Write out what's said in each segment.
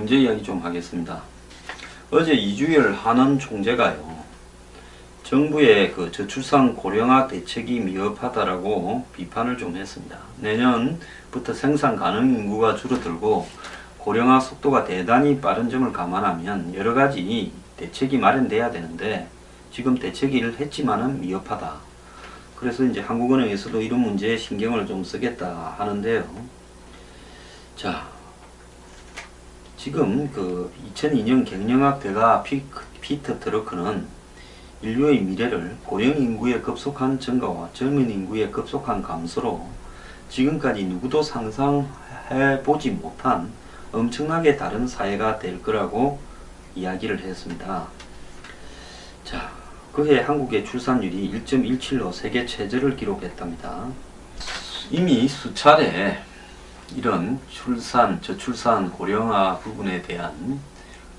문제 이야기 좀 하겠습니다. 어제 이주열 한원 총재가요, 정부의 그 저출산 고령화 대책이 미흡하다라고 비판을 좀 했습니다. 내년부터 생산 가능 인구가 줄어들고 고령화 속도가 대단히 빠른 점을 감안하면 여러 가지 대책이 마련돼야 되는데 지금 대책을 했지만은 미흡하다. 그래서 이제 한국은행에서도 이런 문제에 신경을 좀 쓰겠다 하는데요. 자, 지금 그 2002년 경영학 대가 피터 드러크는 인류의 미래를 고령 인구의 급속한 증가와 젊은 인구의 급속한 감소로 지금까지 누구도 상상해 보지 못한 엄청나게 다른 사회가 될 거라고 이야기를 했습니다. 자, 그해 한국의 출산율이 1.17로 세계 최저를 기록했답니다. 이미 수차례 이런 저출산 고령화 부분에 대한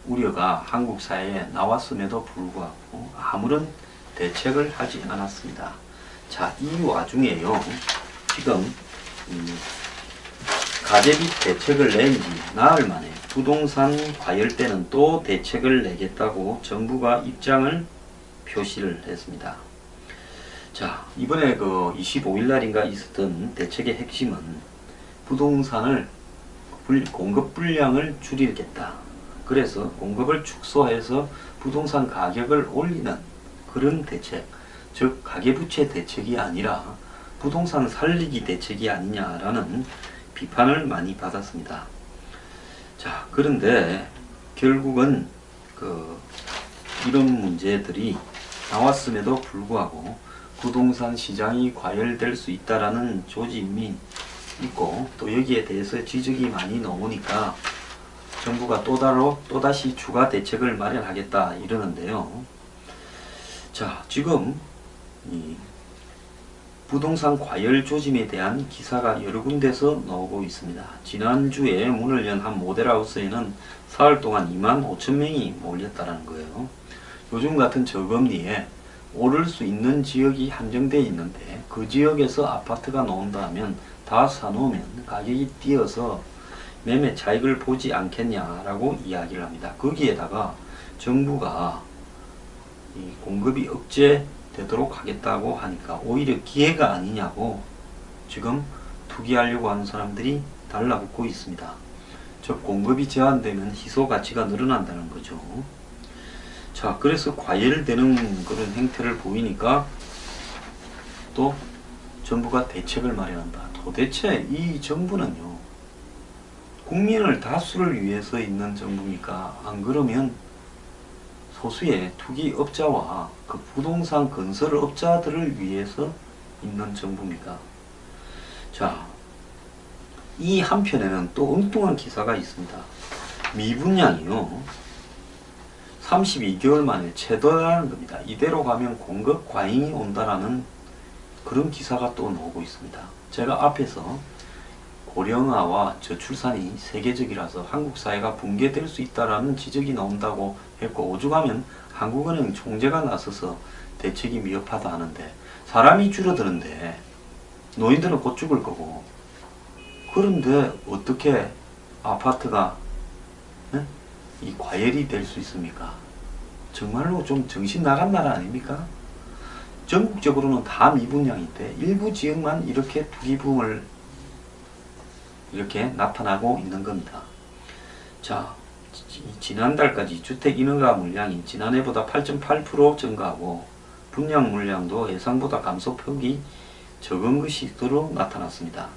우려가 한국 사회에 나왔음에도 불구하고 아무런 대책을 하지 않았습니다. 자, 이 와중에요, 지금 가계비 대책을 낸 지 나흘 만에 부동산 과열대는 또 대책을 내겠다고 정부가 입장을 표시를 했습니다. 자, 이번에 그 25일 날인가 있었던 대책의 핵심은 부동산을 공급 분량을 줄이겠다. 그래서 공급을 축소해서 부동산 가격을 올리는 그런 대책, 즉 가계부채 대책이 아니라 부동산 살리기 대책이 아니냐라는 비판을 많이 받았습니다. 자, 그런데 결국은 이런 문제들이 나왔음에도 불구하고 부동산 시장이 과열될 수 있다라는 조짐이 있고, 또 여기에 대해서 지적이 많이 나오니까 정부가 또다시 추가 대책을 마련하겠다 이러는데요. 자, 지금 이 부동산 과열 조짐에 대한 기사가 여러 군데서 나오고 있습니다. 지난주에 문을 연 한 모델하우스에는 사흘 동안 25,000명이 몰렸다는 거예요. 요즘 같은 저금리에 오를 수 있는 지역이 한정되어 있는데 그 지역에서 아파트가 나온다면 다 사놓으면 가격이 뛰어서 매매 차익을 보지 않겠냐라고 이야기를 합니다. 거기에다가 정부가 이 공급이 억제되도록 하겠다고 하니까 오히려 기회가 아니냐고 지금 투기하려고 하는 사람들이 달라붙고 있습니다. 즉 공급이 제한되면 희소 가치가 늘어난다는 거죠. 자, 그래서 과열되는 그런 행태를 보이니까 또 정부가 대책을 마련한다. 도대체 이 정부는요, 국민을 다수를 위해서 있는 정부입니까? 안 그러면 소수의 투기업자와 그 부동산 건설업자들을 위해서 있는 정부입니까? 자, 이 한편에는 또 엉뚱한 기사가 있습니다. 미분양이요, 32개월 만에 최저라는 겁니다. 이대로 가면 공급 과잉이 온다라는 그런 기사가 또 나오고 있습니다. 제가 앞에서 고령화와 저출산이 세계적이라서 한국 사회가 붕괴될 수 있다라는 지적이 나온다고 했고, 오죽하면 한국은행 총재가 나서서 대책이 미흡하다 하는데, 사람이 줄어드는데 노인들은 곧 죽을 거고, 그런데 어떻게 아파트가 이 과열이 될 수 있습니까? 정말로 좀 정신 나간 나라 아닙니까? 전국적으로는 다 미분양인데 일부 지역만 이렇게 투기붐을 이렇게 나타나고 있는 겁니다. 자, 지난달까지 주택 인허가 물량이 지난해보다 8.8% 증가하고 분양 물량도 예상보다 감소폭이 적은 것으로 나타났습니다.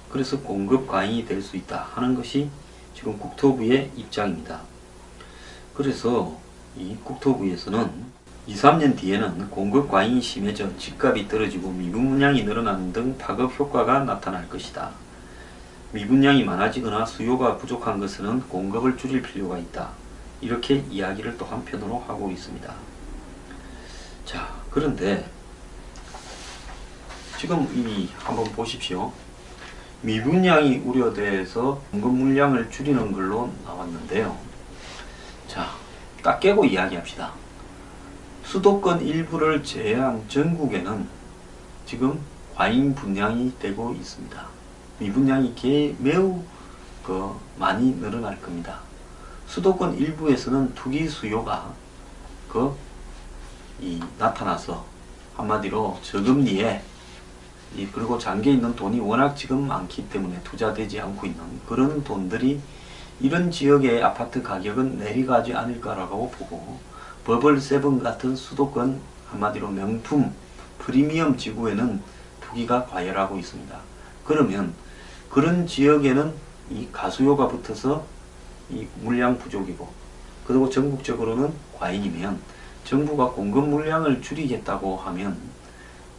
그래서 공급 과잉이 될 수 있다 하는 것이 지금 국토부의 입장입니다. 그래서 이 국토부에서는 2, 3년 뒤에는 공급 과잉이 심해져 집값이 떨어지고 미분양이 늘어나는 등 파급 효과가 나타날 것이다. 미분양이 많아지거나 수요가 부족한 것은 공급을 줄일 필요가 있다. 이렇게 이야기를 또 한편으로 하고 있습니다. 자, 그런데 지금 한번 보십시오. 미분양이 우려돼서 공급 물량을 줄이는 걸로 나왔는데요. 자, 딱 깨고 이야기합시다. 수도권 일부를 제외한 전국에는 지금 과잉 분양이 되고 있습니다. 미분양이 매우 많이 늘어날 겁니다. 수도권 일부에서는 투기 수요가 나타나서 한마디로 저금리에 그리고 잠겨 있는 돈이 워낙 지금 많기 때문에 투자되지 않고 있는 그런 돈들이 이런 지역의 아파트 가격은 내려가지 않을까라고 보고 버블 세븐 같은 수도권 한마디로 명품 프리미엄 지구에는 투기가 과열하고 있습니다. 그러면 그런 지역에는 이 가수요가 붙어서 이 물량 부족이고 그리고 전국적으로는 과잉이면 정부가 공급 물량을 줄이겠다고 하면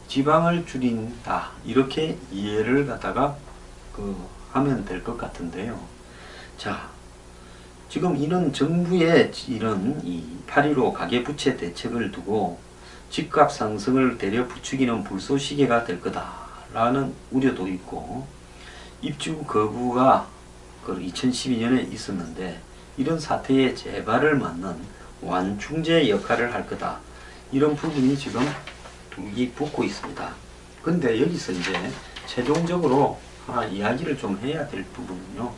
지방을 줄인다 이렇게 이해를 갖다가 하면 될 것 같은데요. 자, 지금 이런 정부의 이런 8.15 가계부채 대책을 두고 집값 상승을 대려 부추기는 불쏘시개가 될 거다라는 우려도 있고 입주 거부가 2012년에 있었는데 이런 사태의 재발을 막는 완충제 역할을 할 거다. 이런 부분이 지금 두기 붙고 있습니다. 근데 여기서 이제 최종적으로 하나 이야기를 좀 해야 될 부분은요.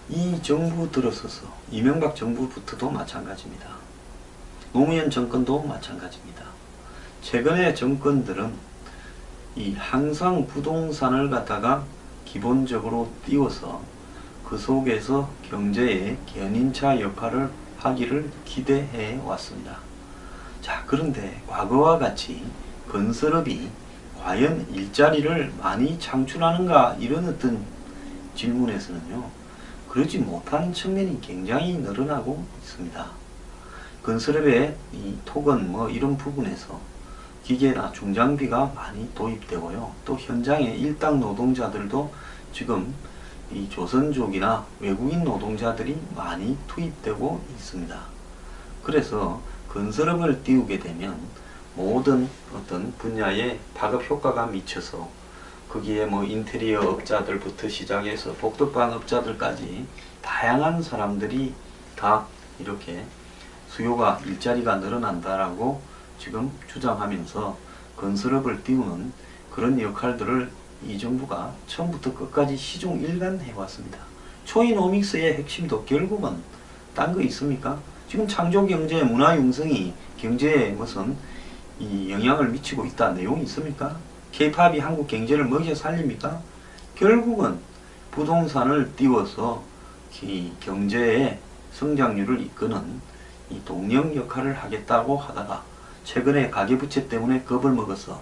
이 정부 들어서서 이명박 정부부터도 마찬가지입니다. 노무현 정권도 마찬가지입니다. 최근의 정권들은 항상 부동산을 갖다가 기본적으로 띄워서 그 속에서 경제의 견인차 역할을 하기를 기대해 왔습니다. 자, 그런데 과거와 같이 건설업이 과연 일자리를 많이 창출하는가 이런 어떤 질문에서는요, 그러지 못하는 측면이 굉장히 늘어나고 있습니다. 건설업의 토건 이런 부분에서 기계나 중장비가 많이 도입되고요. 또 현장의 일당 노동자들도 지금 이 조선족이나 외국인 노동자들이 많이 투입되고 있습니다. 그래서 건설업을 띄우게 되면 모든 어떤 분야에 파급 효과가 미쳐서 거기에 인테리어 업자들부터 시작해서 복덕방 업자들까지 다양한 사람들이 다 이렇게 수요가 일자리가 늘어난다라고 지금 주장하면서 건설업을 띄우는 그런 역할들을 이 정부가 처음부터 끝까지 시종일관 해왔습니다. 초이노믹스의 핵심도 결국은 딴 거 있습니까? 지금 창조경제, 문화융성이 경제에 무슨 영향을 미치고 있다 내용이 있습니까? K-팝이 한국 경제를 먹여 살립니까? 결국은 부동산을 띄워서 경제의 성장률을 이끄는 동력 역할을 하겠다고 하다가 최근에 가계부채 때문에 겁을 먹어서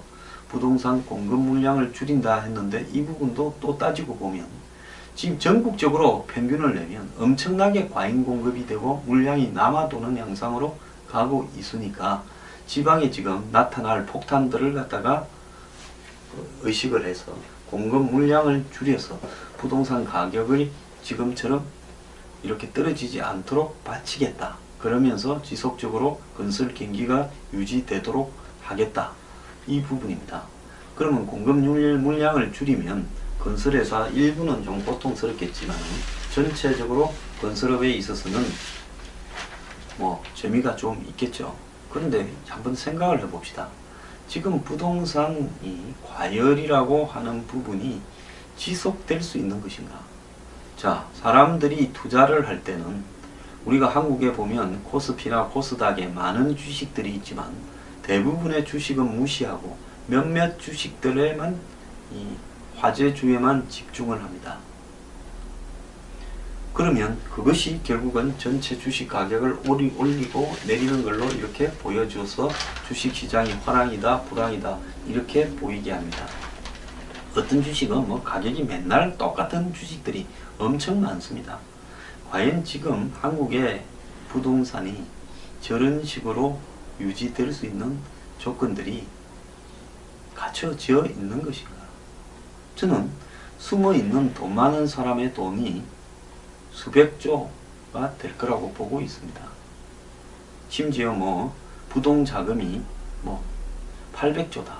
부동산 공급 물량을 줄인다 했는데 이 부분도 또 따지고 보면 지금 전국적으로 평균을 내면 엄청나게 과잉 공급이 되고 물량이 남아도는 양상으로 가고 있으니까 지방에 지금 나타날 폭탄들을 갖다가 의식을 해서 공급 물량을 줄여서 부동산 가격을 지금처럼 이렇게 떨어지지 않도록 바치겠다. 그러면서 지속적으로 건설 경기가 유지되도록 하겠다. 이 부분입니다. 그러면 공급 물량을 줄이면 건설회사 일부는 좀 고통스럽겠지만 전체적으로 건설업에 있어서는 재미가 좀 있겠죠. 그런데 한번 생각을 해봅시다. 지금 부동산이 과열이라고 하는 부분이 지속될 수 있는 것인가? 자, 사람들이 투자를 할 때는 우리가 한국에 보면 코스피나 코스닥에 많은 주식들이 있지만 대부분의 주식은 무시하고 몇몇 주식들에만 화제주에만 집중을 합니다. 그러면 그것이 결국은 전체 주식 가격을 올리고 내리는 걸로 이렇게 보여줘서 주식시장이 화랑이다 불황이다 이렇게 보이게 합니다. 어떤 주식은 가격이 맨날 똑같은 주식들이 엄청 많습니다. 과연 지금 한국의 부동산이 저런 식으로 유지될 수 있는 조건들이 갖춰져 있는 것인가? 저는 숨어있는 돈 많은 사람의 돈이 수백조가 될 거라고 보고 있습니다. 심지어 부동자금이 800조다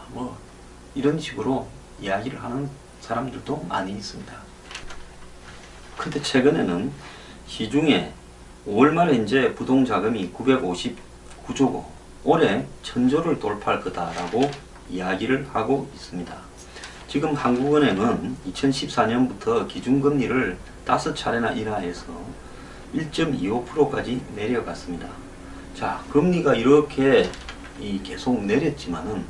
이런 식으로 이야기를 하는 사람들도 많이 있습니다. 근데 최근에는 시중에 5월 말에 이제 부동자금이 959조고 올해 1000조를 돌파할 거다라고 이야기를 하고 있습니다. 지금 한국은행은 2014년부터 기준금리를 5차례나 인하해서 1.25%까지 내려갔습니다. 자, 금리가 이렇게 계속 내렸지만은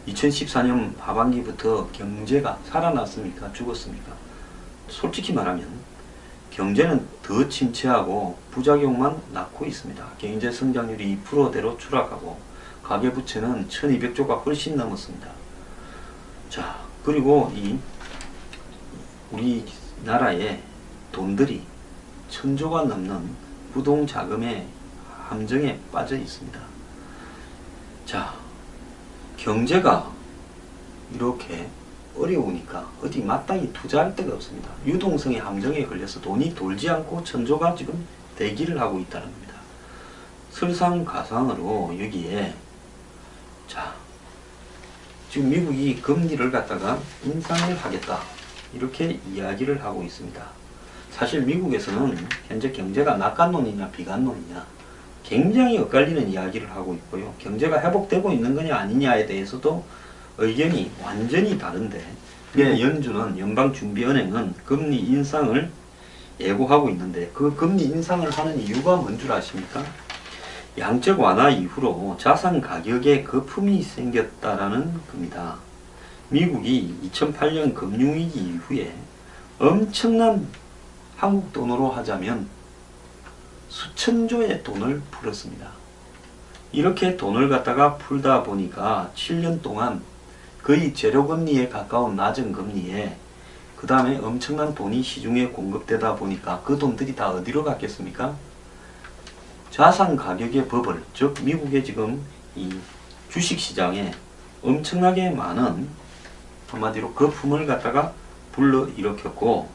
2014년 하반기부터 경제가 살아났습니까? 죽었습니까? 솔직히 말하면 경제는 더 침체하고 부작용만 낳고 있습니다. 경제 성장률이 2%대로 추락하고 가계부채는 1200조가 훨씬 넘었습니다. 자, 그리고 우리나라의 돈들이 1000조가 넘는 부동자금의 함정에 빠져 있습니다. 자, 경제가 이렇게 어려우니까 어디 마땅히 투자할 데가 없습니다. 유동성의 함정에 걸려서 돈이 돌지 않고 1000조가 지금 대기를 하고 있다는 겁니다. 설상가상으로 여기에 자, 지금 미국이 금리를 갖다가 인상을 하겠다 이렇게 이야기를 하고 있습니다. 사실 미국에서는 현재 경제가 낙관론이냐 비관론이냐 굉장히 엇갈리는 이야기를 하고 있고요. 경제가 회복되고 있는 거냐 아니냐에 대해서도 의견이 완전히 다른데, 연준은 연방준비은행은 금리 인상을 예고하고 있는데 그 금리 인상을 하는 이유가 뭔 줄 아십니까? 양적 완화 이후로 자산 가격에 거품이 생겼다라는 겁니다. 미국이 2008년 금융위기 이후에 엄청난 한국 돈으로 하자면 수천조의 돈을 풀었습니다. 이렇게 돈을 갖다가 풀다 보니까 7년 동안 거의 제로금리에 가까운 낮은 금리에 그 다음에 엄청난 돈이 시중에 공급되다 보니까 그 돈들이 다 어디로 갔겠습니까? 자산 가격의 버블, 즉 미국의 지금 이 주식시장에 엄청나게 많은 한마디로 거품을 갖다가 불러일으켰고,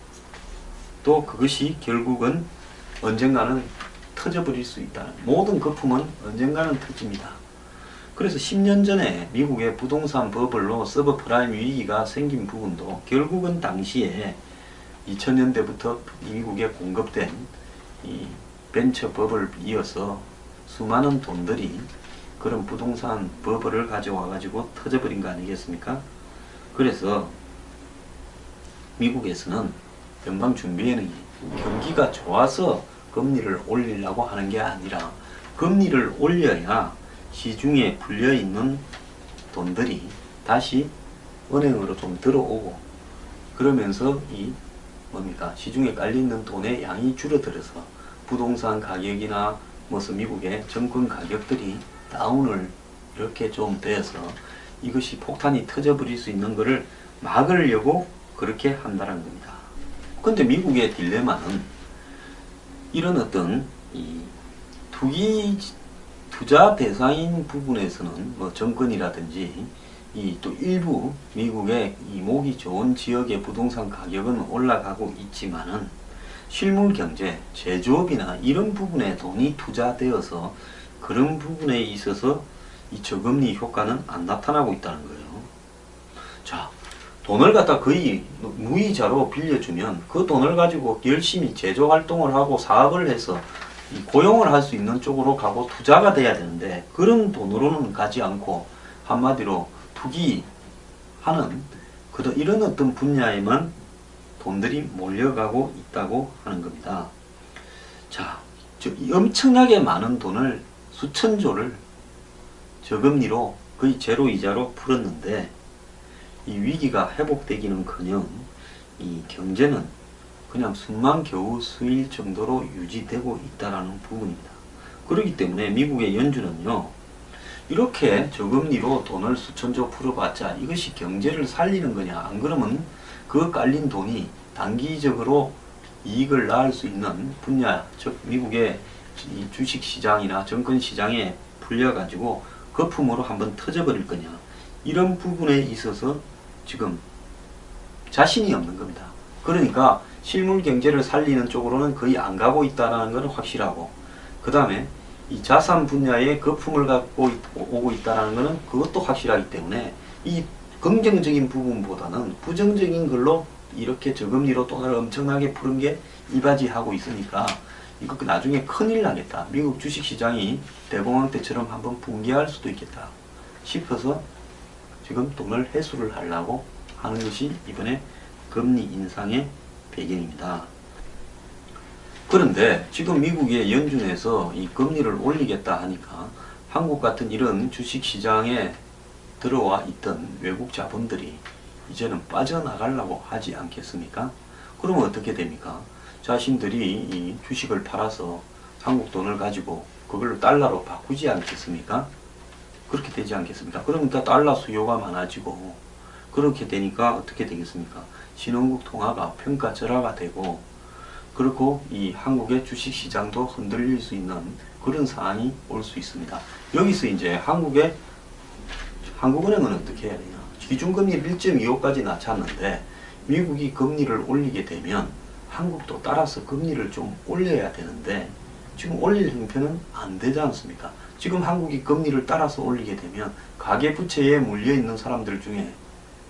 또 그것이 결국은 언젠가는 터져버릴 수 있다는, 모든 거품은 언젠가는 터집니다. 그래서 10년 전에 미국의 부동산 버블로 서브프라임 위기가 생긴 부분도 결국은 당시에 2000년대부터 미국에 공급된 이 벤처 버블 이어서 수많은 돈들이 그런 부동산 버블을 가져와 가지고 터져버린 거 아니겠습니까? 그래서 미국에서는 연방준비은행이 경기가 좋아서 금리를 올리려고 하는 게 아니라 금리를 올려야 시중에 불려있는 돈들이 다시 은행으로 좀 들어오고, 그러면서 시중에 깔려있는 돈의 양이 줄어들어서 부동산 가격이나 무슨 미국의 정권 가격들이 다운을 이렇게 좀 되어서 이것이 폭탄이 터져버릴 수 있는 것을 막으려고 그렇게 한다는 겁니다. 근데 미국의 딜레마는 이런 어떤 투자 대상인 부분에서는 뭐 정권이라든지 또 일부 미국의 목이 좋은 지역의 부동산 가격은 올라가고 있지만은 실물 경제, 제조업이나 이런 부분에 돈이 투자되어서 그런 부분에 있어서 이 저금리 효과는 안 나타나고 있다는 거예요. 자, 돈을 갖다 거의 무이자로 빌려주면 그 돈을 가지고 열심히 제조 활동을 하고 사업을 해서 고용을 할 수 있는 쪽으로 가고 투자가 돼야 되는데, 그런 돈으로는 가지 않고 한마디로 투기하는 이런 어떤 분야에만 돈들이 몰려가고 있다고 하는 겁니다. 자, 엄청나게 많은 돈을 수천조를 저금리로 거의 제로 이자로 풀었는데 이 위기가 회복되기는커녕 이 경제는 그냥 숨만 겨우 스일 정도로 유지되고 있다라는 부분입니다. 그렇기 때문에 미국의 연준은요, 이렇게 저금리로 돈을 수천조 풀어봤자 이것이 경제를 살리는 거냐, 안 그러면 그 깔린 돈이 단기적으로 이익을 낳을 수 있는 분야, 즉 미국의 이 주식시장이나 정권시장에 풀려가지고 거품으로 한번 터져버릴 거냐, 이런 부분에 있어서 지금 자신이 없는 겁니다. 그러니까 실물 경제를 살리는 쪽으로는 거의 안 가고 있다는 것은 확실하고, 그 다음에 이 자산 분야에 거품을 갖고 오고 있다는 것은 그것도 확실하기 때문에 이 긍정적인 부분보다는 부정적인 걸로 이렇게 저금리로 돈을 엄청나게 푸는 게 이바지하고 있으니까 이거 나중에 큰일 나겠다, 미국 주식시장이 대공황 때처럼 한번 붕괴할 수도 있겠다 싶어서 지금 돈을 회수를 하려고 하는 것이 이번에 금리 인상의 배경입니다. 그런데 지금 미국의 연준에서 이 금리를 올리겠다 하니까 한국 같은 이런 주식시장에 들어와 있던 외국 자본들이 이제는 빠져나가려고 하지 않겠습니까? 그러면 어떻게 됩니까? 자신들이 이 주식을 팔아서 한국 돈을 가지고 그걸 달러로 바꾸지 않겠습니까? 그렇게 되지 않겠습니까? 그러면 다 달러 수요가 많아지고 그렇게 되니까 어떻게 되겠습니까? 신흥국 통화가 평가절하가 되고 그리고 이 한국의 주식시장도 흔들릴 수 있는 그런 상황이 올 수 있습니다. 여기서 이제 한국은행은 어떻게 해야 되냐? 기준금리 1.25까지 낮췄는데 미국이 금리를 올리게 되면 한국도 따라서 금리를 좀 올려야 되는데 지금 올릴 형편은 안 되지 않습니까? 지금 한국이 금리를 따라서 올리게 되면 가계부채에 물려있는 사람들 중에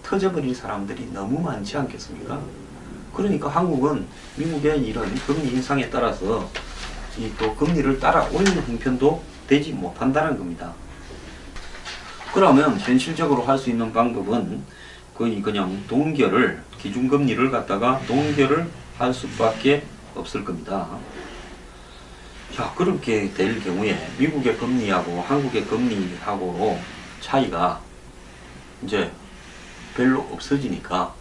터져버릴 사람들이 너무 많지 않겠습니까? 그러니까 한국은 미국의 이런 금리 인상에 따라서 이 또 금리를 따라 올리는 형편도 되지 못한다는 겁니다. 그러면 현실적으로 할 수 있는 방법은 거의 그냥 동결을 기준금리를 갖다가 동결을 할 수밖에 없을 겁니다. 자, 그렇게 될 경우에 미국의 금리하고 한국의 금리하고 차이가 이제 별로 없어지니까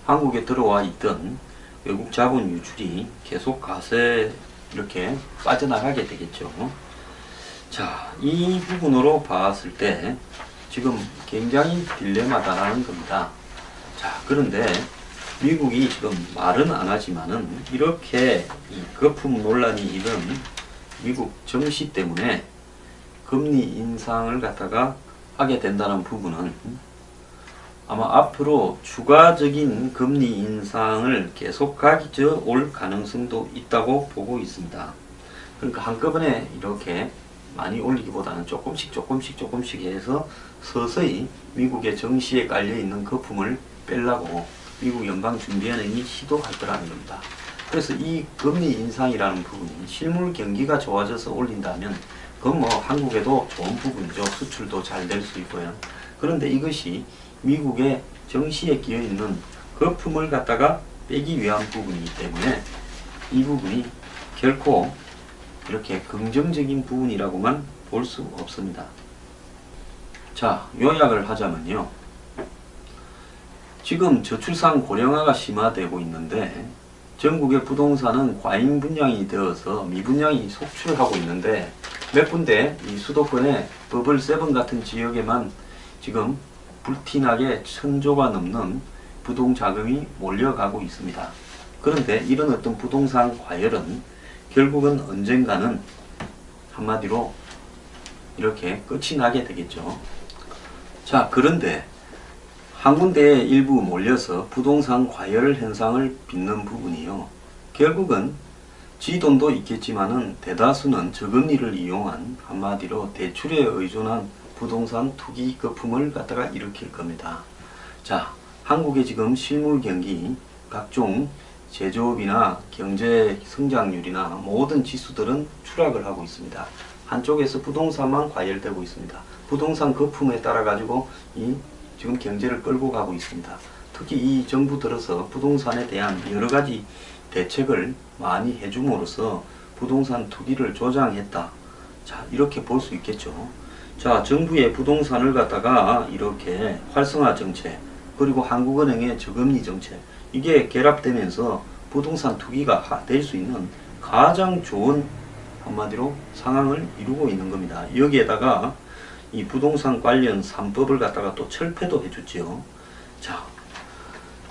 한국에 들어와 있던 외국 자본 유출이 계속 가세 이렇게 빠져나가게 되겠죠. 자, 이 부분으로 봤을 때 지금 굉장히 딜레마다라는 겁니다. 자, 그런데 미국이 지금 말은 안 하지만은 이렇게 이 거품 논란이 있는 미국 정시 때문에 금리 인상을 갖다가 하게 된다는 부분은 아마 앞으로 추가적인 금리 인상을 계속 가져올 가능성도 있다고 보고 있습니다. 그러니까 한꺼번에 이렇게 많이 올리기보다는 조금씩 해서 서서히 미국의 정시에 깔려있는 거품을 빼려고 미국 연방준비은행이 시도할 거라는 겁니다. 그래서 이 금리 인상이라는 부분이 실물 경기가 좋아져서 올린다면 그건 뭐 한국에도 좋은 부분이죠. 수출도 잘 될 수 있고요. 그런데 이것이 미국의 정시에 끼어있는 거품을 갖다가 빼기 위한 부분이기 때문에 이 부분이 결코 이렇게 긍정적인 부분이라고만 볼 수 없습니다. 자, 요약을 하자면요. 지금 저출산 고령화가 심화되고 있는데 전국의 부동산은 과잉 분양이 되어서 미분양이 속출하고 있는데 몇 군데 이 수도권의 버블 7 같은 지역에만 지금 불티나게 1000조가 넘는 부동자금이 몰려가고 있습니다. 그런데 이런 어떤 부동산 과열은 결국은 언젠가는 한마디로 이렇게 끝이 나게 되겠죠. 자, 그런데 한 군데에 일부 몰려서 부동산 과열 현상을 빚는 부분이요. 결국은 지 돈도 있겠지만은 대다수는 저금리를 이용한 한마디로 대출에 의존한 부동산 투기 거품을 갖다가 일으킬 겁니다. 자, 한국의 지금 실물 경기, 각종 제조업이나 경제 성장률이나 모든 지수들은 추락을 하고 있습니다. 한쪽에서 부동산만 과열되고 있습니다. 부동산 거품에 따라 가지고 이 지금 경제를 끌고 가고 있습니다. 특히 이 정부 들어서 부동산에 대한 여러 가지 대책을 많이 해줌으로써 부동산 투기를 조장했다. 자, 이렇게 볼 수 있겠죠. 자, 정부의 부동산을 갖다가 이렇게 활성화 정책, 그리고 한국은행의 저금리 정책, 이게 결합되면서 부동산 투기가 될 수 있는 가장 좋은 한마디로 상황을 이루고 있는 겁니다. 여기에다가 이 부동산 관련 3법을 갖다가 또 철폐도 해줬지요. 자,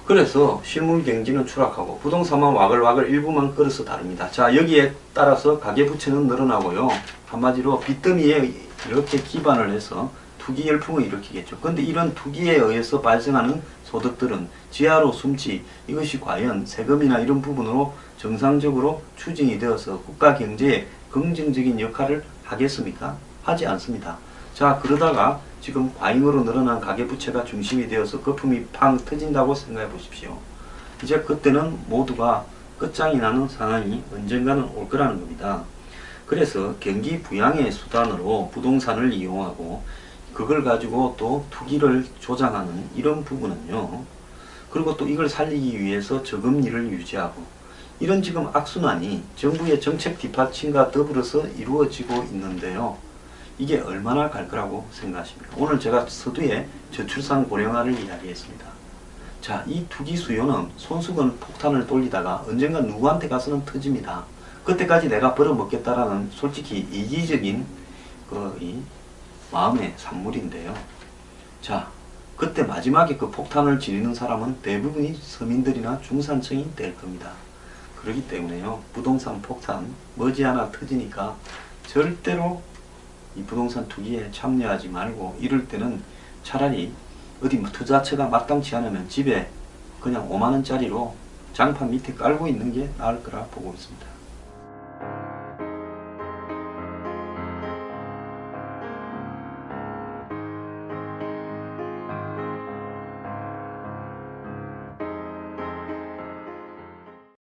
그래서 실물 경기는 추락하고 부동산만 와글와글 일부만 끌어서 다릅니다. 자, 여기에 따라서 가계부채는 늘어나고요. 한마디로 빚더미에 이렇게 기반을 해서 투기 열풍을 일으키겠죠. 그런데 이런 투기에 의해서 발생하는 소득들은 지하로 숨지, 이것이 과연 세금이나 이런 부분으로 정상적으로 추진이 되어서 국가 경제에 긍정적인 역할을 하겠습니까? 하지 않습니다. 자, 그러다가 지금 과잉으로 늘어난 가계부채가 중심이 되어서 거품이 팡 터진다고 생각해 보십시오. 이제 그때는 모두가 끝장이 나는 상황이 언젠가는 올 거라는 겁니다. 그래서 경기 부양의 수단으로 부동산을 이용하고 그걸 가지고 또 투기를 조장하는 이런 부분은요. 그리고 또 이걸 살리기 위해서 저금리를 유지하고 이런 지금 악순환이 정부의 정책 뒷받침과 더불어서 이루어지고 있는데요. 이게 얼마나 갈 거라고 생각하십니까? 오늘 제가 서두에 저출산 고령화를 이야기했습니다. 자, 이 투기 수요는 손수건 폭탄을 돌리다가 언젠가 누구한테 가서는 터집니다. 그때까지 내가 벌어먹겠다라는 솔직히 이기적인 이 마음의 산물인데요. 자, 그때 마지막에 그 폭탄을 지르는 사람은 대부분이 서민들이나 중산층이 될 겁니다. 그렇기 때문에요, 부동산 폭탄 머지않아 터지니까 절대로 이 부동산 투기에 참여하지 말고, 이럴 때는 차라리 어디 투자처가 마땅치 않으면 집에 그냥 5만원짜리로 장판 밑에 깔고 있는 게 나을 거라 보고 있습니다.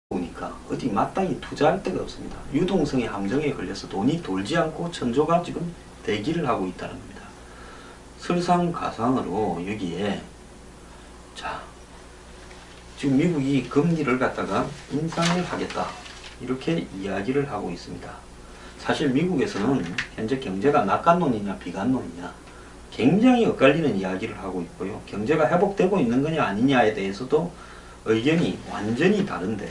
보니까 어디 마땅히 투자할 데가 없습니다. 유동성의 함정에 걸려서 돈이 돌지 않고 천조가 지금 대기를 하고 있다는 겁니다. 설상가상으로 여기에, 자, 지금 미국이 금리를 갖다가 인상을 하겠다 이렇게 이야기를 하고 있습니다. 사실 미국에서는 현재 경제가 낙관론이냐 비관론이냐 굉장히 엇갈리는 이야기를 하고 있고요. 경제가 회복되고 있는 거냐 아니냐에 대해서도 의견이 완전히 다른데,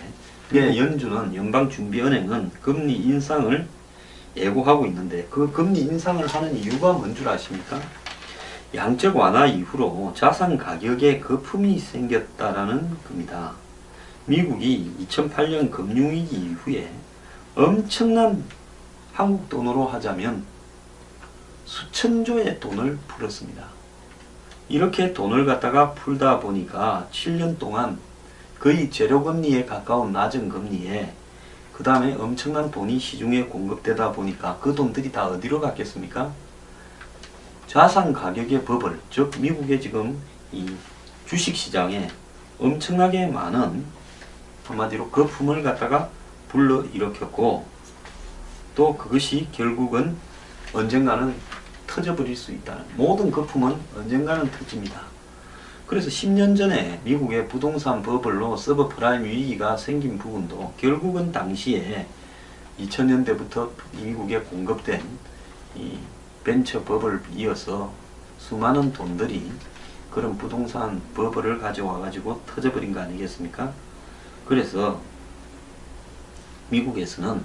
연준은 연방준비은행은 금리 인상을 예고하고 있는데, 그 금리 인상을 하는 이유가 뭔 줄 아십니까? 양적 완화 이후로 자산 가격에 거품이 생겼다라는 겁니다. 미국이 2008년 금융위기 이후에 엄청난, 한국 돈으로 하자면 수천조의 돈을 풀었습니다. 이렇게 돈을 갖다가 풀다 보니까 7년 동안 거의 제로금리에 가까운 낮은 금리에 그 다음에 엄청난 돈이 시중에 공급되다 보니까 그 돈들이 다 어디로 갔겠습니까? 자산 가격의 버블, 즉 미국의 지금 이 주식시장에 엄청나게 많은, 한마디로 거품을 갖다가 불러일으켰고, 또 그것이 결국은 언젠가는 터져버릴 수 있다는, 모든 거품은 언젠가는 터집니다. 그래서 10년 전에 미국의 부동산 버블로 서브프라임 위기가 생긴 부분도 결국은 당시에 2000년대부터 미국에 공급된 이 벤처 버블 이어서 수많은 돈들이 그런 부동산 버블을 가져와 가지고 터져버린 거 아니겠습니까? 그래서 미국에서는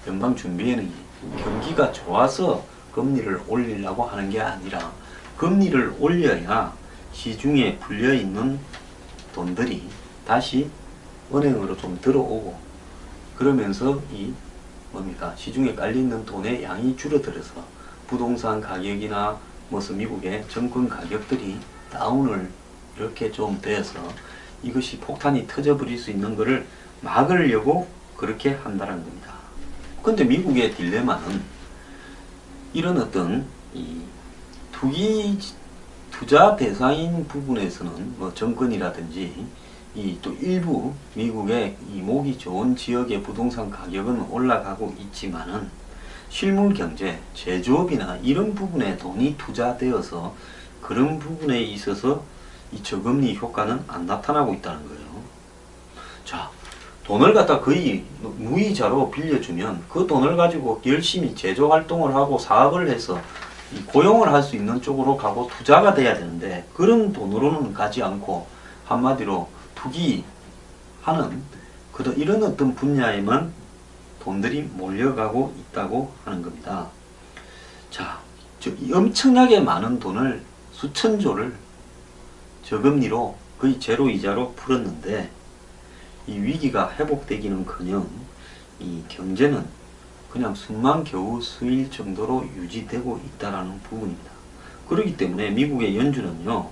연방준비은행이 경기가 좋아서 금리를 올리려고 하는 게 아니라, 금리를 올려야 시중에 불려있는 돈들이 다시 은행으로 좀 들어오고, 그러면서 이 시중에 깔려있는 돈의 양이 줄어들어서 부동산 가격이나 무슨 미국의 정권 가격들이 다운을 이렇게 좀 돼서 이것이 폭탄이 터져버릴 수 있는 것을 막으려고 그렇게 한다는 겁니다. 근데 미국의 딜레마는 이런 어떤 이 투자 대상인 부분에서는 뭐 정권이라든지 이 또 일부 미국의 이 목이 좋은 지역의 부동산 가격은 올라가고 있지만은 실물 경제, 제조업이나 이런 부분에 돈이 투자되어서 그런 부분에 있어서 이 저금리 효과는 안 나타나고 있다는 거예요. 자, 돈을 갖다 거의 무이자로 빌려주면 그 돈을 가지고 열심히 제조 활동을 하고 사업을 해서 고용을 할 수 있는 쪽으로 가고 투자가 돼야 되는데, 그런 돈으로는 가지 않고 한마디로 투기하는 이런 어떤 분야에만 돈들이 몰려가고 있다고 하는 겁니다. 자, 엄청나게 많은 돈을, 수천조를 저금리로 거의 제로 이자로 풀었는데, 이 위기가 회복되기는커녕 이 경제는 그냥 숨만 겨우 스일 정도로 유지되고 있다라는 부분입니다. 그렇기 때문에 미국의 연준은요,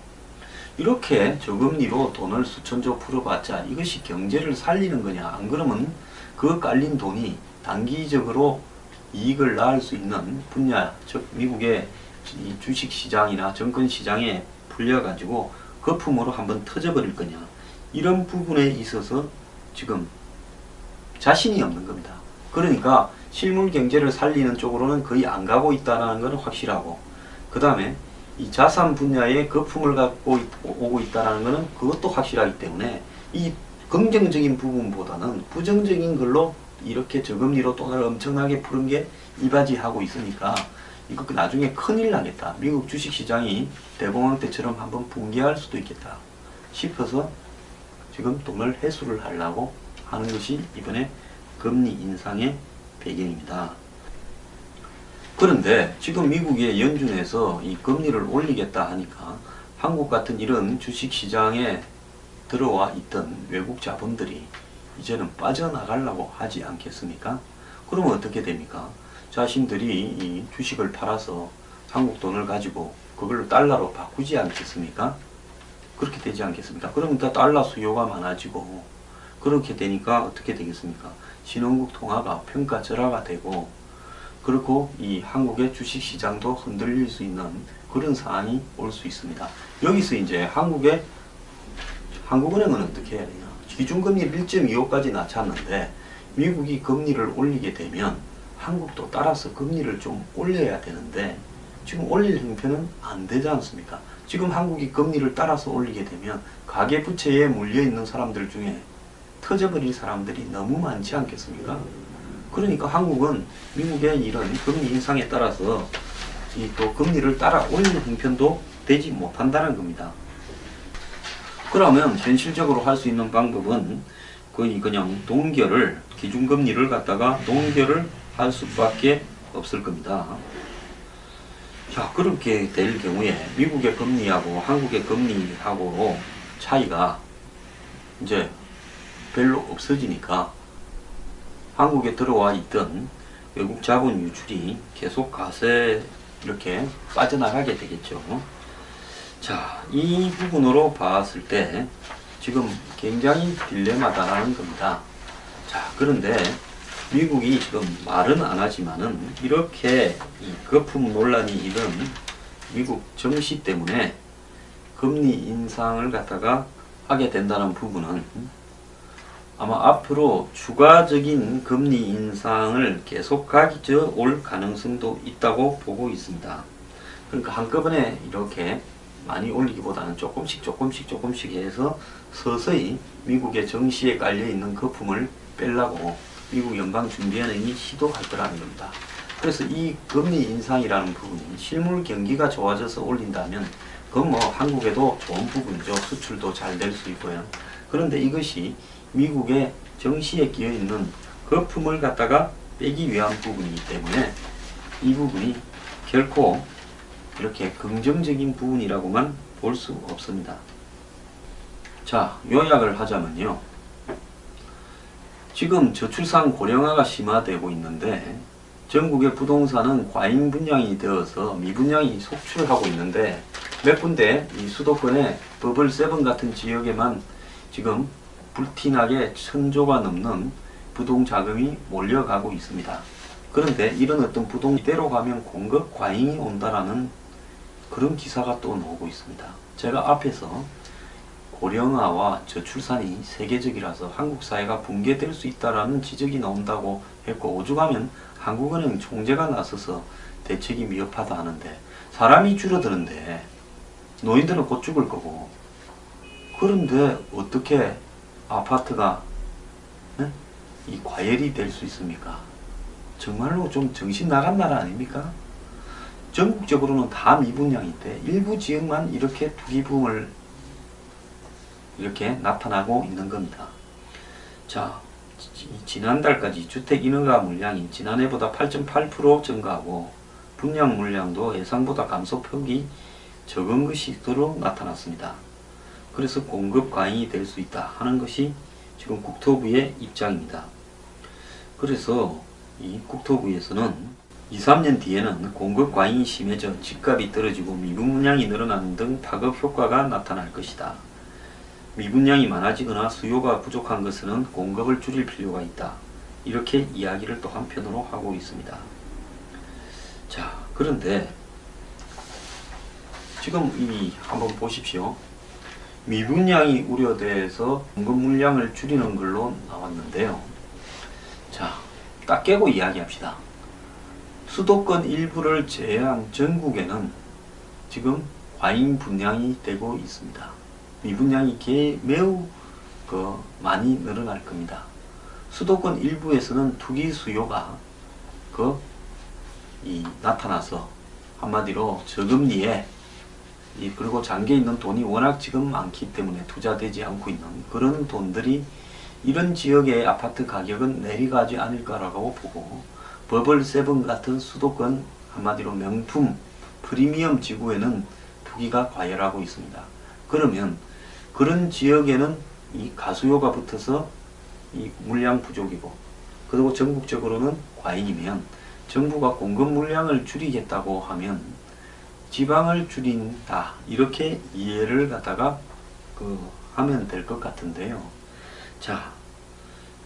이렇게 저금리로 돈을 수천조 풀어봤자 이것이 경제를 살리는 거냐, 안 그러면 그 깔린 돈이 단기적으로 이익을 낳을 수 있는 분야, 즉 미국의 이 주식시장이나 정권시장에 풀려가지고 거품으로 한번 터져버릴 거냐, 이런 부분에 있어서 지금 자신이 없는 겁니다. 그러니까 실물 경제를 살리는 쪽으로는 거의 안 가고 있다는 것은 확실하고, 그 다음에 이 자산 분야에 거품을 갖고 오고 있다는 것은 그것도 확실하기 때문에 이 긍정적인 부분보다는 부정적인 걸로 이렇게 저금리로 돈을 엄청나게 푸는 게 이바지하고 있으니까 이거 나중에 큰일 나겠다. 미국 주식시장이 대공황 때처럼 한번 붕괴할 수도 있겠다 싶어서 지금 돈을 회수를 하려고 하는 것이 이번에 금리 인상의 배경입니다. 그런데 지금 미국의 연준에서 이 금리를 올리겠다 하니까 한국 같은 이런 주식시장에 들어와 있던 외국 자본들이 이제는 빠져나가려고 하지 않겠습니까? 그러면 어떻게 됩니까? 자신들이 이 주식을 팔아서 한국 돈을 가지고 그걸로 달러로 바꾸지 않겠습니까? 그렇게 되지 않겠습니까? 그러면 다 달러 수요가 많아지고 그렇게 되니까 어떻게 되겠습니까? 신흥국 통화가 평가절하가 되고 그렇고 이 한국의 주식시장도 흔들릴 수 있는 그런 상황이 올 수 있습니다. 여기서 이제 한국은행은 어떻게 해야 되냐? 기준금리를 1.25까지 낮췄는데 미국이 금리를 올리게 되면 한국도 따라서 금리를 좀 올려야 되는데 지금 올릴 형편은 안 되지 않습니까? 지금 한국이 금리를 따라서 올리게 되면 가계부채에 물려있는 사람들 중에 터져버릴 사람들이 너무 많지 않겠습니까? 그러니까 한국은 미국의 이런 금리 인상에 따라서 이 또 금리를 따라 올리는 형편도 되지 못한다는 겁니다. 그러면 현실적으로 할 수 있는 방법은 거의 그냥 동결을 기준금리를 갖다가 동결을 할 수밖에 없을 겁니다. 자, 그렇게 될 경우에 미국의 금리하고 한국의 금리하고 차이가 이제 별로 없어지니까 한국에 들어와 있던 외국 자본 유출이 계속 가세 이렇게 빠져나가게 되겠죠. 자, 이 부분으로 봤을 때 지금 굉장히 딜레마다라는 겁니다. 자, 그런데 미국이 지금 말은 안 하지만은 이렇게 이 거품 논란이 일은 미국 정시 때문에 금리 인상을 갖다가 하게 된다는 부분은 아마 앞으로 추가적인 금리 인상을 계속 가져 올 가능성도 있다고 보고 있습니다. 그러니까 한꺼번에 이렇게 많이 올리기보다는 조금씩 해서 서서히 미국의 정시에 깔려있는 거품을 빼려고 미국 연방준비은행이 시도할 거라는 겁니다. 그래서 이 금리 인상이라는 부분이 실물 경기가 좋아져서 올린다면 그건 뭐 한국에도 좋은 부분이죠. 수출도 잘 될 수 있고요. 그런데 이것이 미국의 정시에 끼어있는 거품을 갖다가 빼기 위한 부분이기 때문에 이 부분이 결코 이렇게 긍정적인 부분이라고만 볼 수 없습니다. 자, 요약을 하자면요. 지금 저출산 고령화가 심화되고 있는데 전국의 부동산은 과잉 분양이 되어서 미분양이 속출하고 있는데 몇 군데 이 수도권의 버블7 같은 지역에만 지금 불티나게 1000조가 넘는 부동자금이 몰려가고 있습니다. 그런데 이런 어떤 부동 이대로 가면 공급 과잉이 온다라는 그런 기사가 또 나오고 있습니다. 제가 앞에서 고령화와 저출산이 세계적이라서 한국 사회가 붕괴될 수 있다라는 지적이 나온다고 했고 오죽하면 한국은행 총재가 나서서 대책이 미흡하다 하는데 사람이 줄어드는데 노인들은 곧 죽을 거고 그런데 어떻게 아파트가 이 과열이 될 수 있습니까? 정말로 좀 정신 나간 나라 아닙니까? 전국적으로는 다 미분양인데 일부 지역만 이렇게 투기붐을 이렇게 나타나고 있는 겁니다. 자, 지난달까지 주택 인허가 물량이 지난해보다 8.8% 증가하고 분양 물량도 예상보다 감소폭이 적은 것으로 나타났습니다. 그래서 공급 과잉이 될 수 있다 하는 것이 지금 국토부의 입장입니다. 그래서 이 국토부에서는 2, 3년 뒤에는 공급 과잉이 심해져 집값이 떨어지고 미분양이 늘어나는 등 파급 효과가 나타날 것이다. 미분양이 많아지거나 수요가 부족한 것은 공급을 줄일 필요가 있다. 이렇게 이야기를 또 한편으로 하고 있습니다. 자, 그런데 지금 한번 보십시오. 미분양이 우려돼서 공급 물량을 줄이는 걸로 나왔는데요. 자, 딱 깨고 이야기합시다. 수도권 일부를 제외한 전국에는 지금 과잉 분양이 되고 있습니다. 미분양이 매우 많이 늘어날 겁니다. 수도권 일부에서는 투기 수요가 나타나서 한마디로 저금리에 그리고 잠겨 있는 돈이 워낙 지금 많기 때문에 투자되지 않고 있는 그런 돈들이 이런 지역의 아파트 가격은 내려가지 않을까라고 보고 버블 세븐 같은 수도권 한마디로 명품 프리미엄 지구에는 투기가 과열하고 있습니다. 그러면 그런 지역에는 이 가수요가 붙어서 이 물량 부족이고 그리고 전국적으로는 과잉이면 정부가 공급 물량을 줄이겠다고 하면 지방을 줄인다 이렇게 이해를 갖다가 하면 될 것 같은데요. 자,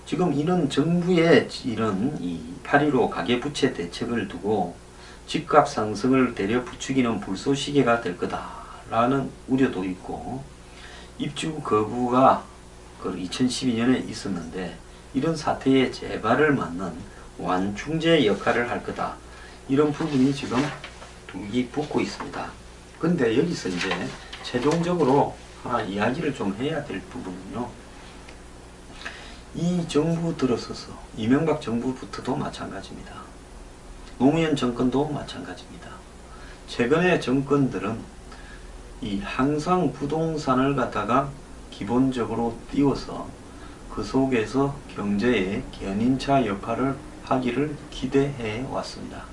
지금 이런 정부의 이런 8.15 가계부채 대책을 두고 집값 상승을 대려 부추기는 불쏘시개가 될 거다라는 우려도 있고 입주 거부가 2012년에 있었는데 이런 사태의 재발을 막는 완충제 역할을 할 거다. 이런 부분이 지금 두기 붙고 있습니다. 근데 여기서 이제 최종적으로 하나 이야기를 좀 해야 될 부분은요. 이 정부 들어서서 이명박 정부부터도 마찬가지입니다. 노무현 정권도 마찬가지입니다. 최근의 정권들은 항상 부동산을 갖다가 기본적으로 띄워서 그 속에서 경제의 견인차 역할을 하기를 기대해 왔습니다.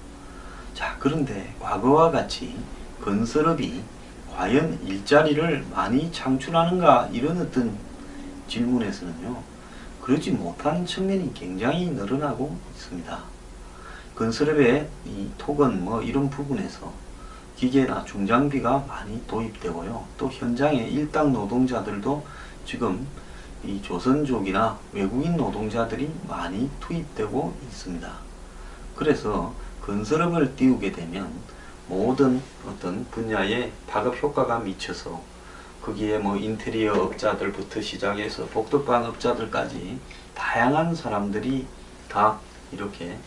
자, 그런데 과거와 같이 건설업이 과연 일자리를 많이 창출하는가 이런 어떤 질문에서는요, 그러지 못한 측면이 굉장히 늘어나고 있습니다. 건설업의 토건 이런 부분에서 기계나 중장비가 많이 도입되고요. 또 현장의 일당 노동자들도 지금 이 조선족이나 외국인 노동자들이 많이 투입되고 있습니다. 그래서 건설업을 띄우게 되면 모든 어떤 분야에 파급 효과가 미쳐서 거기에 인테리어 업자들부터 시작해서 복덕방 업자들까지 다양한 사람들이 다 이렇게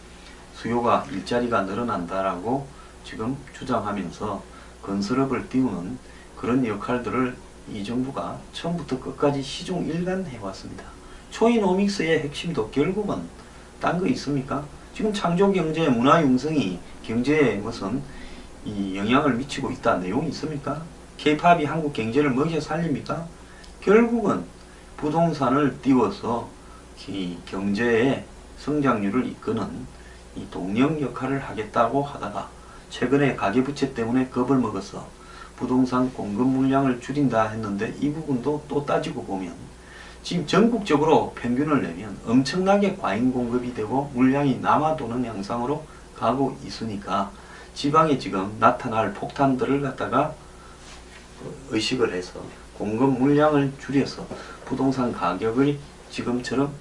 수요가 일자리가 늘어난다라고 지금 주장하면서 건설업을 띄우는 그런 역할들을 이 정부가 처음부터 끝까지 시종일관 해왔습니다. 초이노믹스의 핵심도 결국은 딴 거 있습니까? 지금 창조경제, 문화융성이 경제에 무슨 영향을 미치고 있다 내용이 있습니까? K-팝이 한국 경제를 먹여 살립니까? 결국은 부동산을 띄워서 경제의 성장률을 이끄는 이 동력 역할을 하겠다고 하다가 최근에 가계부채 때문에 겁을 먹어서 부동산 공급 물량을 줄인다 했는데 이 부분도 또 따지고 보면 지금 전국적으로 평균을 내면 엄청나게 과잉 공급이 되고 물량이 남아도는 양상으로 가고 있으니까 지방에 지금 나타날 폭탄들을 갖다가 의식을 해서 공급 물량을 줄여서 부동산 가격을 지금처럼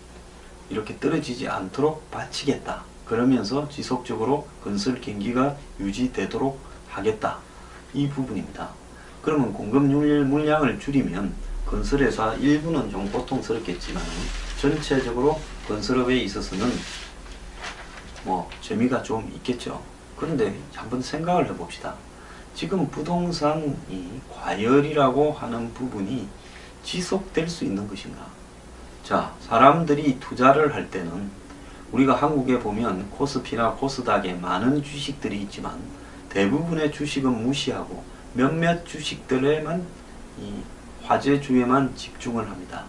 이렇게 떨어지지 않도록 바치겠다. 그러면서 지속적으로 건설 경기가 유지되도록 하겠다. 이 부분입니다. 그러면 공급 물량을 줄이면 건설회사 일부는 좀 고통스럽겠지만 전체적으로 건설업에 있어서는 재미가 좀 있겠죠. 그런데 한번 생각을 해봅시다. 지금 부동산이 과열이라고 하는 부분이 지속될 수 있는 것인가? 자, 사람들이 투자를 할 때는 우리가 한국에 보면 코스피나 코스닥에 많은 주식들이 있지만 대부분의 주식은 무시하고 몇몇 주식들에만 화제주에만 집중을 합니다.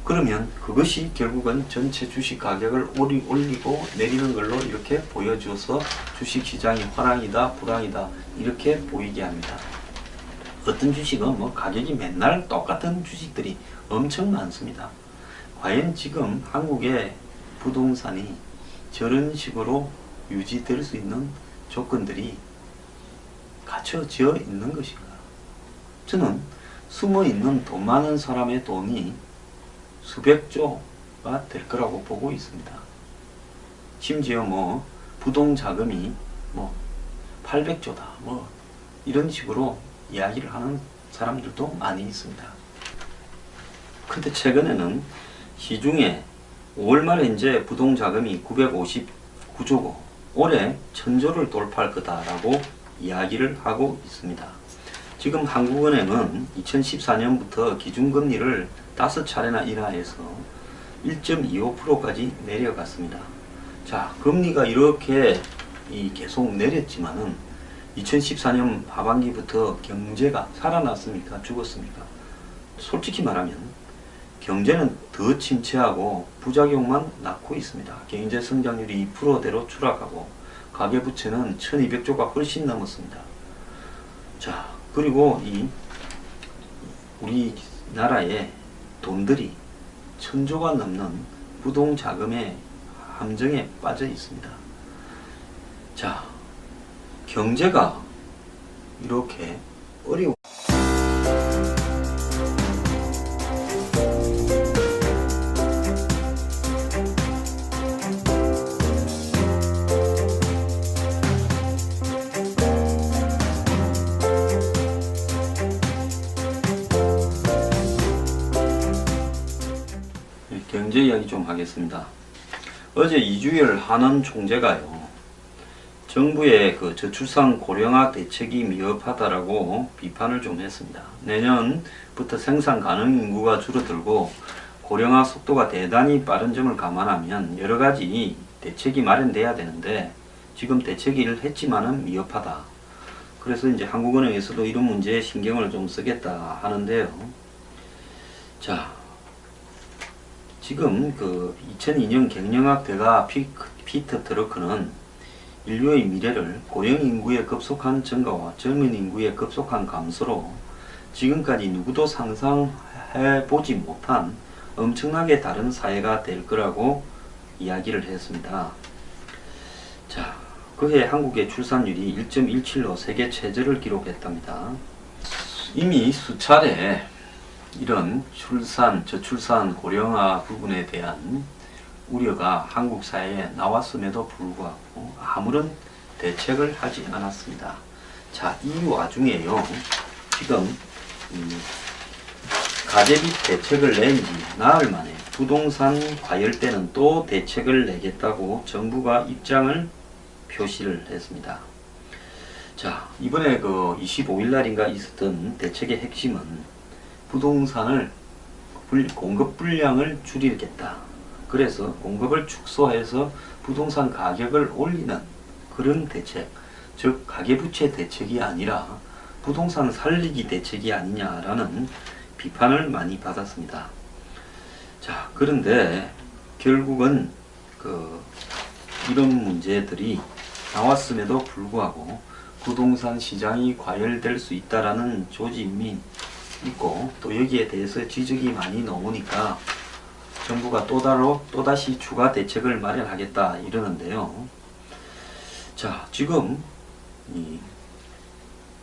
그러면 그것이 결국은 전체 주식 가격을 올리고 내리는 걸로 이렇게 보여줘서 주식시장이 화랑이다 불황이다 이렇게 보이게 합니다. 어떤 주식은 가격이 맨날 똑같은 주식들이 엄청 많습니다. 과연 지금 한국의 부동산이 저런 식으로 유지될 수 있는 조건들이 갖춰져 있는 것인가? 저는 숨어있는 돈 많은 사람의 돈이 수백조가 될 거라고 보고 있습니다. 심지어 부동자금이 800조다 이런 식으로 이야기를 하는 사람들도 많이 있습니다. 근데 최근에는 시중에 5월 말에 이제 부동자금이 959조고 올해 1000조를 돌파할 거다라고 이야기를 하고 있습니다. 지금 한국은행은 2014년부터 기준금리를 5차례나 인하해서 1.25%까지 내려갔습니다. 자, 금리가 이렇게 계속 내렸지만은 2014년 하반기부터 경제가 살아났습니까? 죽었습니까? 솔직히 말하면 경제는 더 침체하고 부작용만 낳고 있습니다. 경제 성장률이 2%대로 추락하고 가계부채는 1200조가 훨씬 넘었습니다. 자, 그리고 우리나라의 돈들이 1000조가 넘는 부동자금의 함정에 빠져 있습니다. 자, 경제가 이렇게 어려워. 경제 이야기 좀 하겠습니다. 어제 이주열 한원 총재가요, 정부의 그 저출산 고령화 대책이 미흡하다라고 비판을 좀 했습니다. 내년부터 생산 가능 인구가 줄어들고 고령화 속도가 대단히 빠른 점을 감안하면 여러 가지 대책이 마련돼야 되는데 지금 대책을 했지만은 미흡하다. 그래서 이제 한국은행에서도 이런 문제에 신경을 좀 쓰겠다 하는데요. 자, 지금 그 2002년 경영학 대가 피터 드러크는 인류의 미래를 고령 인구의 급속한 증가와 젊은 인구의 급속한 감소로 지금까지 누구도 상상해 보지 못한 엄청나게 다른 사회가 될 거라고 이야기를 했습니다. 자, 그해 한국의 출산율이 1.17로 세계 최저를 기록했답니다. 이미 수차례 이런 저출산, 고령화 부분에 대한 우려가 한국 사회에 나왔음에도 불구하고 아무런 대책을 하지 않았습니다. 자, 이 와중에요, 지금 가계비 대책을 낸 지 나흘 만에 부동산 과열대는 또 대책을 내겠다고 정부가 입장을 표시를 했습니다. 자, 이번에 그 25일 날인가 있었던 대책의 핵심은 부동산을 공급 불량을 줄이겠다. 그래서 공급을 축소해서 부동산 가격을 올리는 그런 대책, 즉 가계부채 대책이 아니라 부동산 살리기 대책이 아니냐라는 비판을 많이 받았습니다. 자, 그런데 결국은 이런 문제들이 나왔음에도 불구하고 부동산 시장이 과열될 수 있다라는 조짐이 있고, 또 여기에 대해서 지적이 많이 나오니까 정부가 또다시 추가 대책을 마련하겠다 이러는데요. 자, 지금 이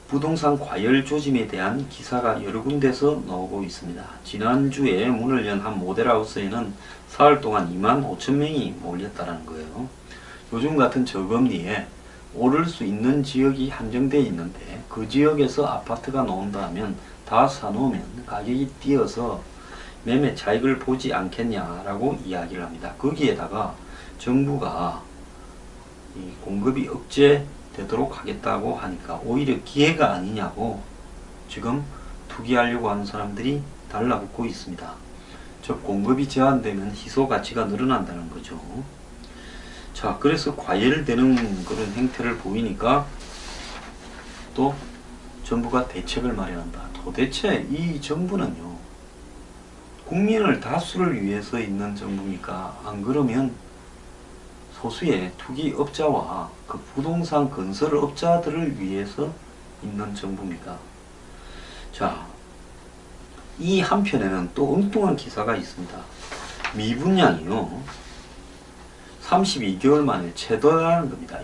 부동산 과열 조짐에 대한 기사가 여러 군데서 나오고 있습니다. 지난주에 문을 연 한 모델하우스에는 사흘 동안 25,000명이 몰렸다는 거예요. 요즘 같은 저금리에 오를 수 있는 지역이 한정되어 있는데 그 지역에서 아파트가 나온다면 다 사놓으면 가격이 뛰어서 매매 차익을 보지 않겠냐라고 이야기를 합니다. 거기에다가 정부가 이 공급이 억제되도록 하겠다고 하니까 오히려 기회가 아니냐고 지금 투기하려고 하는 사람들이 달라붙고 있습니다. 즉 공급이 제한되면 희소 가치가 늘어난다는 거죠. 자, 그래서 과열되는 그런 행태를 보이니까 또 정부가 대책을 마련한다. 도대체 이 정부는요, 국민을 다수를 위해서 있는 정부니까 안 그러면 소수의 투기업자와 그 부동산 건설업자들을 위해서 있는 정부입니다. 자, 이 한편에는 또 엉뚱한 기사가 있습니다. 미분양이요, 32개월 만에 최다라는 겁니다.